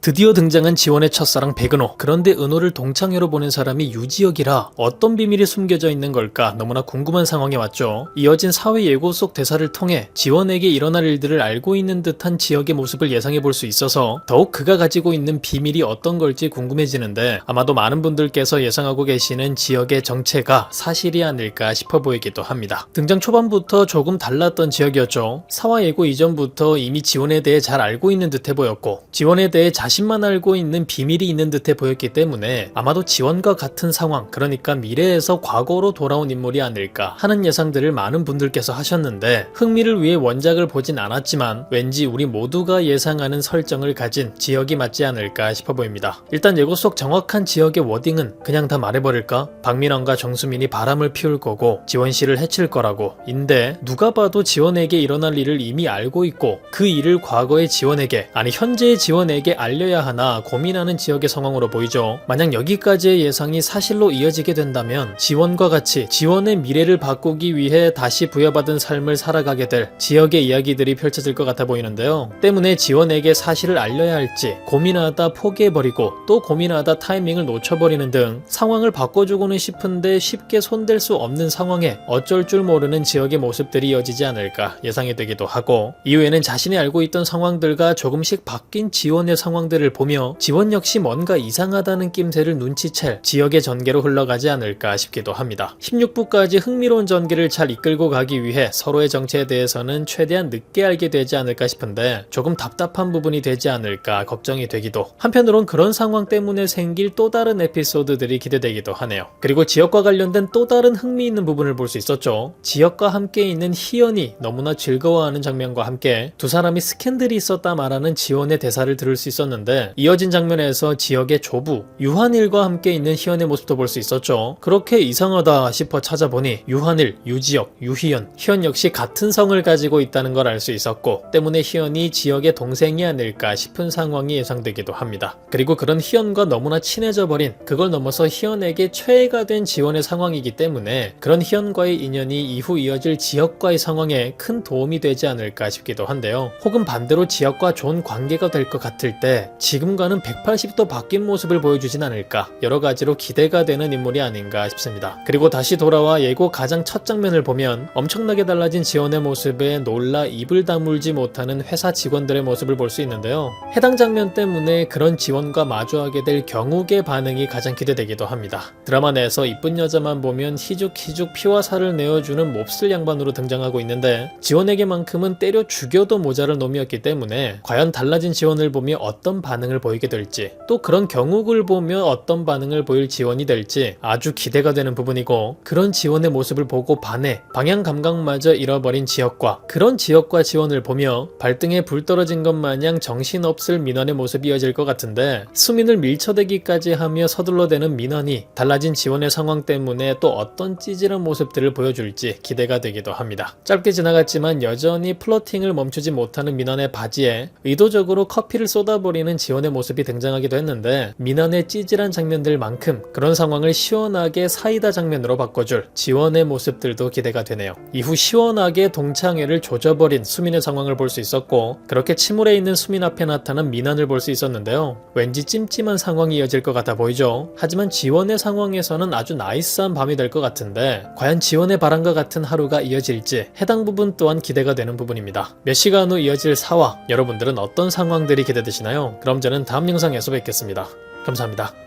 드디어 등장한 지원의 첫사랑 백은호. 그런데 은호를 동창회로 보낸 사람이 유지혁이라 어떤 비밀이 숨겨져 있는 걸까 너무나 궁금한 상황에 왔죠. 이어진 사회 예고 속 대사를 통해 지원에게 일어날 일들을 알고 있는 듯한 지혁의 모습을 예상해 볼 수 있어서 더욱 그가 가지고 있는 비밀이 어떤 걸지 궁금해지는데, 아마도 많은 분들께서 예상하고 계시는 지혁의 정체가 사실이 아닐까 싶어 보이기도 합니다. 등장 초반부터 조금 달랐던 지혁이었죠. 사화 예고 이전부터 이미 지원에 대해 잘 알고 있는 듯해 보였고, 지원에 대해 자신만 알고 있는 비밀이 있는 듯해 보였기 때문에 아마도 지원과 같은 상황, 그러니까 미래에서 과거로 돌아온 인물이 아닐까 하는 예상들을 많은 분들께서 하셨는데, 흥미를 위해 원작을 보진 않았지만 왠지 우리 모두가 예상하는 설정을 가진 지혁이 맞지 않을까 싶어 보입니다. 일단 예고 속 정확한 지혁의 워딩은 그냥 다 말해버릴까? 박민원과 정수민이 바람을 피울 거고 지원씨를 해칠 거라고 인데, 누가 봐도 지원에게 일어날 일을 이미 알고 있고 그 일을 과거의 지원에게, 아니 현재의 지원에게 알려야 하나 고민하는 지역의 상황으로 보이죠. 만약 여기까지의 예상이 사실로 이어지게 된다면 지원과 같이 지원의 미래를 바꾸기 위해 다시 부여받은 삶을 살아가게 될 지역의 이야기들이 펼쳐질 것 같아 보이는데요. 때문에 지원에게 사실을 알려야 할지 고민하다 포기해버리고 또 고민하다 타이밍을 놓쳐버리는 등 상황을 바꿔주고는 싶은데 쉽게 손댈 수 없는 상황에 어쩔 줄 모르는 지역의 모습들이 이어지지 않을까 예상이 되기도 하고, 이후에는 자신이 알고 있던 상황들과 조금씩 바뀐 지원의 상황들을 보며 지원 역시 뭔가 이상하다는 낌새를 눈치챌 지역의 전개로 흘러가지 않을까 싶기도 합니다. 16부까지 흥미로운 전개를 잘 이끌고 가기 위해 서로의 정체에 대해서는 최대한 늦게 알게 되지 않을까 싶은데 조금 답답한 부분이 되지 않을까 걱정이 되기도, 한편으론 그런 상황 때문에 생길 또 다른 에피소드들이 기대되기도 하네요. 그리고 지역과 관련된 또 다른 흥미있는 부분을 볼 수 있었죠. 지역과 함께 있는 희연이 너무나 즐거워하는 장면과 함께 두 사람이 스캔들이 있었다 말하는 지원의 대사를 들을 수 있었는데, 이어진 장면에서 지역의 조부 유한일과 함께 있는 희연의 모습도 볼 수 있었죠. 그렇게 이상하다 싶어 찾아보니 유한일, 유지혁, 유희연, 희연 역시 같은 성을 가지고 있다는 걸 알 수 있었고, 때문에 희연이 지역의 동생이 아닐까 싶은 상황이 예상되기도 합니다. 그리고 그런 희연과 너무나 친해져 버린, 그걸 넘어서 희연에게 최애가 된 지원의 상황이기 때문에 그런 희연과의 인연이 이후 이어질 지역과의 상황에 큰 도움이 되지 않을까 싶기도 한데요. 혹은 반대로 지역과 좋은 관계가 될 것 같을 때 지금과는 180도 바뀐 모습을 보여주진 않을까, 여러 가지로 기대가 되는 인물이 아닌가 싶습니다. 그리고 다시 돌아와 예고 가장 첫 장면을 보면 엄청나게 달라진 지원의 모습에 놀라 입을 다물지 못하는 회사 직원들의 모습을 볼 수 있는데요. 해당 장면 때문에 그런 지원과 마주하게 될 경욱의 반응이 가장 기대되기도 합니다. 드라마 내에서 이쁜 여자만 보면 희죽희죽 피와 살을 내어주는 몹쓸 양반으로 등장하고 있는데, 지원에게만큼은 때려 죽여도 모자랄 놈이었기 때문에 과연 달라진 지원을 보며 어떤 반응을 보이게 될지, 또 그런 경욱을 보며 어떤 반응을 보일 지원이 될지 아주 기대가 되는 부분이고, 그런 지원의 모습을 보고 반해 방향 감각마저 잃어버린 지역과, 그런 지역과 지원을 보며 발등에 불 떨어진 것 마냥 정신없을 민원의 모습이 이어질 것 같은데, 수민을 밀쳐대기까지 하며 서둘러대는 민원이 달라진 지원의 상황 때문에 또 어떤 찌질한 모습들을 보여줄지 기대가 되기도 합니다. 짧게 지나갔지만 여전히 플러팅을 멈추지 못하는 민원의 바지에 의도적으로 커피를 쏟아버리는 지원의 모습이 등장하기도 했는데, 민원의 찌질한 장면들만큼 그런 상황을 시원하게 사이다 장면으로 바꿔줄 지원의 모습들도 기대가 되네요. 이후 시원하게 동창회를 조져버린 수민의 상황을 볼 수 있었고, 그렇게 침울해 있는 수민 앞에 나타난 민원을 볼 수 있었는데요. 왠지 찜찜한 상황이 이어질 것 같아 보이죠. 하지만 지원의 상황에서는 아주 나이스한 밤이 될 것 같은데, 과연 지원의 바람과 같은 하루가 이어질지 해당 부분 또한 기대가 되는 부분입니다. 몇 시간 후 이어질 사화, 여러분들은 어떤 상황들이 기대되시나요? 그럼 저는 다음 영상에서 뵙겠습니다. 감사합니다.